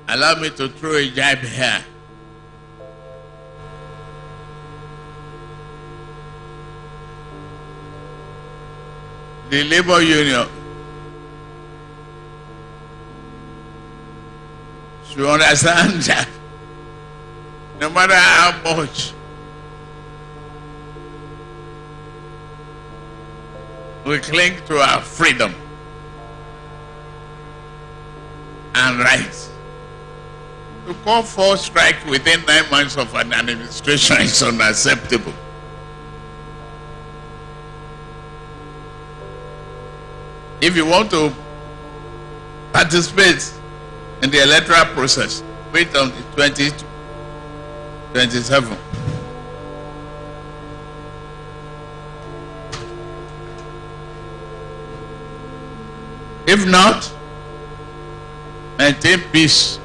Allow me to throw a jab here. The labor union should understand that no matter how much we cling to our freedom and rights, to call for strike within 9 months of an administration is unacceptable. If you want to participate in the electoral process, wait on the 2027. If not, maintain peace.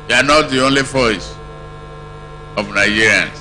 You are not the only voice of Nigerians.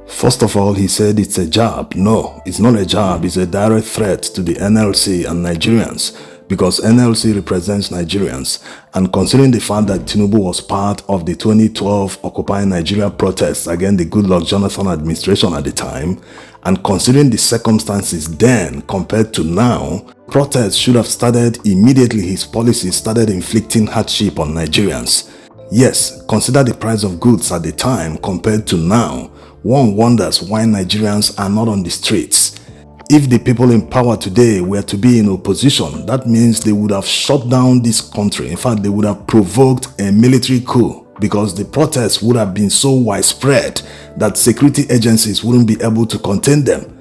First of all, he said it's a jab. No, it's not a jab. It's a direct threat to the NLC and Nigerians, because NLC represents Nigerians. And considering the fact that Tinubu was part of the 2012 Occupy Nigeria protests against the Goodluck Jonathan administration at the time, and considering the circumstances then compared to now, protests should have started immediately his policies started inflicting hardship on Nigerians. Yes, consider the price of goods at the time compared to now. One wonders why Nigerians are not on the streets. If the people in power today were to be in opposition, that means they would have shut down this country. In fact, they would have provoked a military coup, because the protests would have been so widespread that security agencies wouldn't be able to contain them.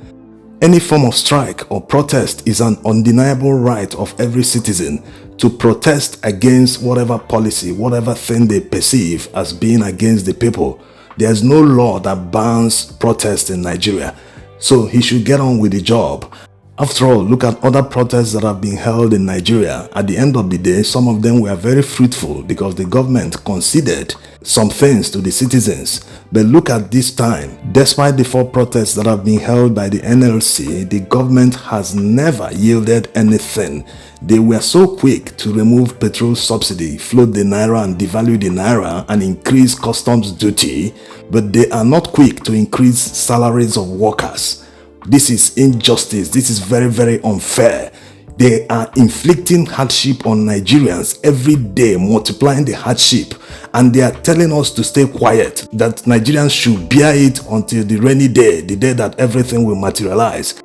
Any form of strike or protest is an undeniable right of every citizen to protest against whatever policy, whatever thing they perceive as being against the people. There's no law that bans protest in Nigeria, so he should get on with the job. After all, look at other protests that have been held in Nigeria. At the end of the day, some of them were very fruitful because the government conceded some things to the citizens. But look at this time. Despite the 4 protests that have been held by the NLC, the government has never yielded anything. They were so quick to remove petrol subsidy, float the naira and devalue the naira, and increase customs duty, but they are not quick to increase salaries of workers. This is injustice. This is very, very unfair. They are inflicting hardship on Nigerians every day, multiplying the hardship. And they are telling us to stay quiet, that Nigerians should bear it until the rainy day, the day that everything will materialize.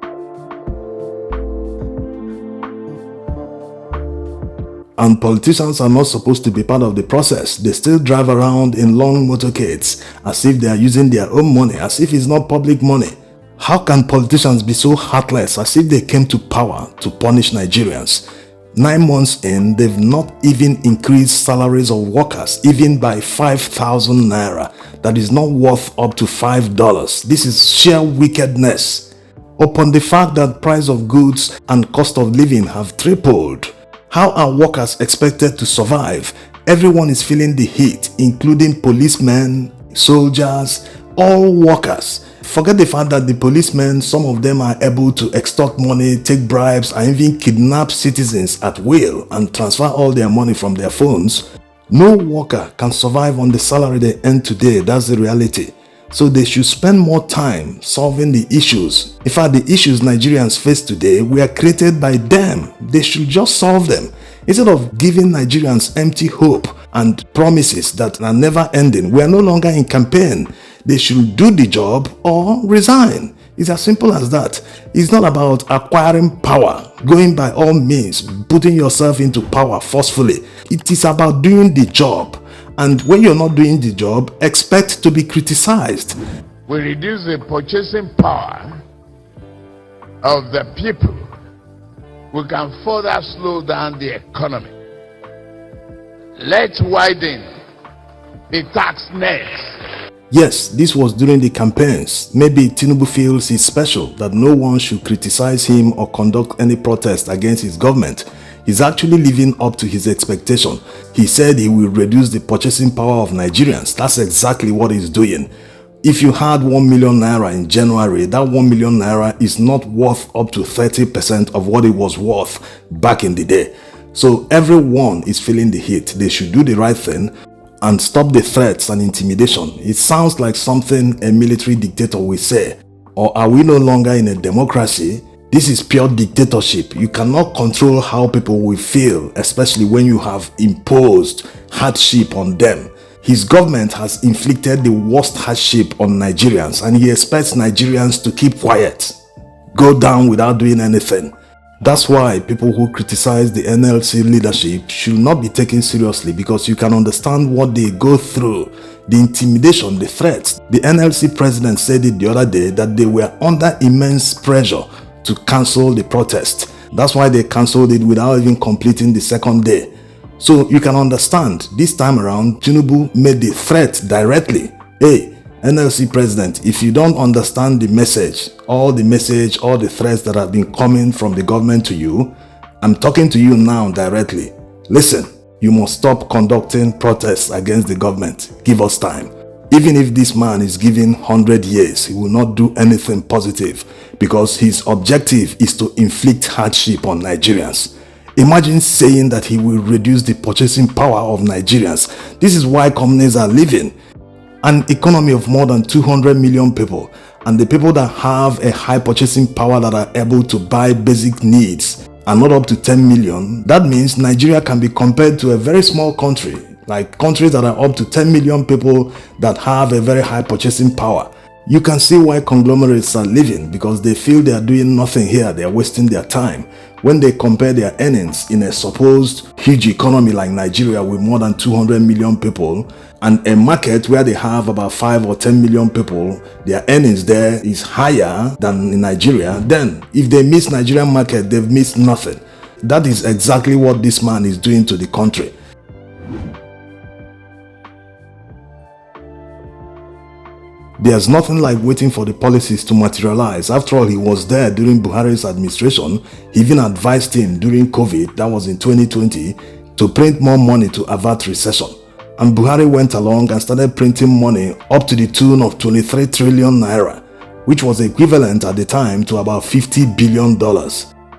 And politicians are not supposed to be part of the process. They still drive around in long motorcades as if they are using their own money, as if it's not public money. How can politicians be so heartless as if they came to power to punish Nigerians? 9 months in, they've not even increased salaries of workers, even by 5,000 naira. That is not worth up to $5. This is sheer wickedness. Upon the fact that price of goods and cost of living have tripled, how are workers expected to survive? Everyone is feeling the heat, including policemen, soldiers, all workers. Forget the fact that the policemen, some of them are able to extort money, take bribes, and even kidnap citizens at will and transfer all their money from their phones. No worker can survive on the salary they earn today. That's the reality. So they should spend more time solving the issues. In fact, the issues Nigerians face today were created by them. They should just solve them. Instead of giving Nigerians empty hope and promises that are never ending. We are no longer in campaign. They should do the job or resign. It's as simple as that. It's not about acquiring power, going by all means, putting yourself into power forcefully. It is about doing the job. And when you're not doing the job, expect to be criticized. We reduce the purchasing power of the people. We can further slow down the economy. Let's widen the tax net. Yes, this was during the campaigns. Maybe Tinubu feels it's special that no one should criticize him or conduct any protest against his government. He's actually living up to his expectation. He said he will reduce the purchasing power of Nigerians. That's exactly what he's doing. If you had 1 million naira in January, that 1 million naira is not worth up to 30% of what it was worth back in the day. So everyone is feeling the heat. They should do the right thing and stop the threats and intimidation. It sounds like something a military dictator will say. Or are we no longer in a democracy? This is pure dictatorship. You cannot control how people will feel, especially when you have imposed hardship on them. His government has inflicted the worst hardship on Nigerians, and he expects Nigerians to keep quiet, go down without doing anything. That's why people who criticize the NLC leadership should not be taken seriously, because you can understand what they go through, the intimidation, the threats. The NLC president said it the other day that they were under immense pressure to cancel the protest. That's why they cancelled it without even completing the second day. So you can understand, this time around, Tinubu made the threat directly. Hey, NLC president, if you don't understand the message, all the threats that have been coming from the government to you, I'm talking to you now directly. Listen, you must stop conducting protests against the government. Give us time. Even if this man is given 100 years, he will not do anything positive, because his objective is to inflict hardship on Nigerians. Imagine saying that he will reduce the purchasing power of Nigerians. This is why companies are leaving. An economy of more than 200 million people, and the people that have a high purchasing power that are able to buy basic needs are not up to 10 million. That means Nigeria can be compared to a very small country, like countries that are up to 10 million people that have a very high purchasing power. You can see why conglomerates are leaving, because they feel they are doing nothing here, they are wasting their time. When they compare their earnings in a supposed huge economy like Nigeria with more than 200 million people, and a market where they have about 5 or 10 million people, their earnings there is higher than in Nigeria, then if they miss Nigerian market, they've missed nothing. That is exactly what this man is doing to the country. There's nothing like waiting for the policies to materialize. After all, he was there during Buhari's administration. He even advised him during COVID, that was in 2020, to print more money to avert recession. And Buhari went along and started printing money up to the tune of 23 trillion naira, which was equivalent at the time to about $50 billion.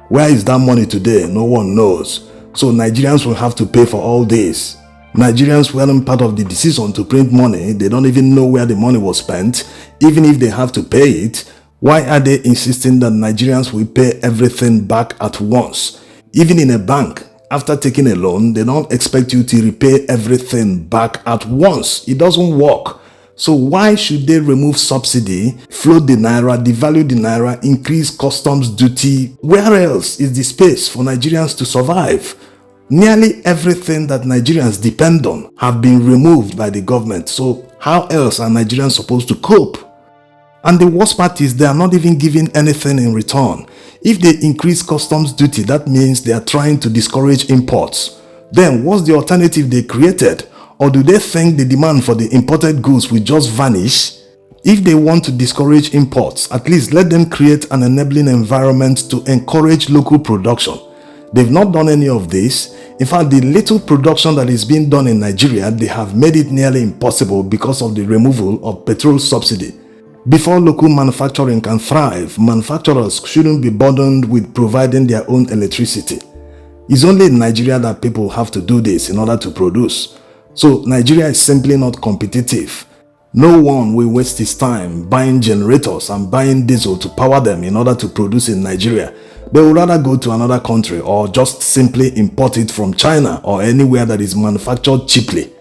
Where is that money today? No one knows. So Nigerians will have to pay for all this. Nigerians weren't part of the decision to print money. They don't even know where the money was spent. Even if they have to pay it, why are they insisting that Nigerians will pay everything back at once? Even in a bank, after taking a loan, they don't expect you to repay everything back at once. It doesn't work. So why should they remove subsidy, float the naira, devalue the naira, increase customs duty? Where else is the space for Nigerians to survive? Nearly everything that Nigerians depend on have been removed by the government. So how else are Nigerians supposed to cope? And the worst part is they are not even giving anything in return. If they increase customs duty, that means they are trying to discourage imports. Then what's the alternative they created? Or do they think the demand for the imported goods will just vanish? If they want to discourage imports, at least let them create an enabling environment to encourage local production. They've not done any of this. In fact, the little production that is being done in Nigeria, they have made it nearly impossible because of the removal of petrol subsidy. Before local manufacturing can thrive, manufacturers shouldn't be burdened with providing their own electricity. It's only in Nigeria that people have to do this in order to produce. So Nigeria is simply not competitive. No one will waste his time buying generators and buying diesel to power them in order to produce in Nigeria. They would rather go to another country or just simply import it from China or anywhere that is manufactured cheaply.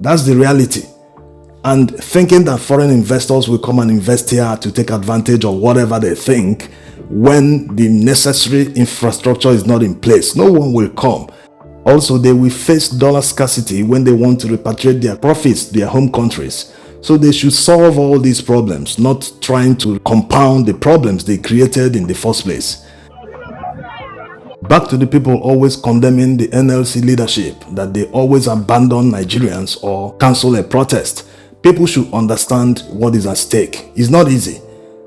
That's the reality. And thinking that foreign investors will come and invest here to take advantage of whatever they think when the necessary infrastructure is not in place, no one will come. Also, they will face dollar scarcity when they want to repatriate their profits to their home countries. So they should solve all these problems, not trying to compound the problems they created in the first place. Back to the people always condemning the NLC leadership, that they always abandon Nigerians or cancel a protest. People should understand what is at stake. It's not easy.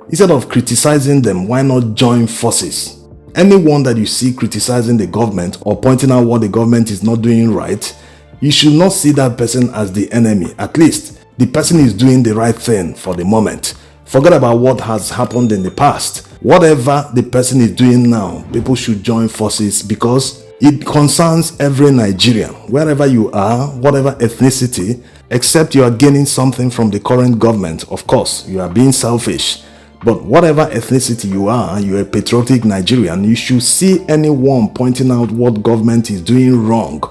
Instead of criticizing them, why not join forces? Anyone that you see criticizing the government or pointing out what the government is not doing right, you should not see that person as the enemy. At least the person is doing the right thing for the moment. Forget about what has happened in the past. Whatever the person is doing now, people should join forces because it concerns every Nigerian, wherever you are, whatever ethnicity, except you are gaining something from the current government. Of course, you are being selfish. But whatever ethnicity you are, you're a patriotic Nigerian, you should see anyone pointing out what government is doing wrong.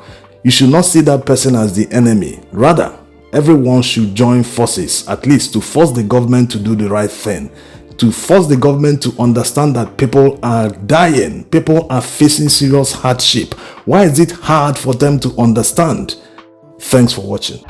You should not see that person as the enemy. Rather, everyone should join forces, at least to force the government to do the right thing, to force the government to understand that people are dying, people are facing serious hardship. Why is it hard for them to understand? Thanks for watching.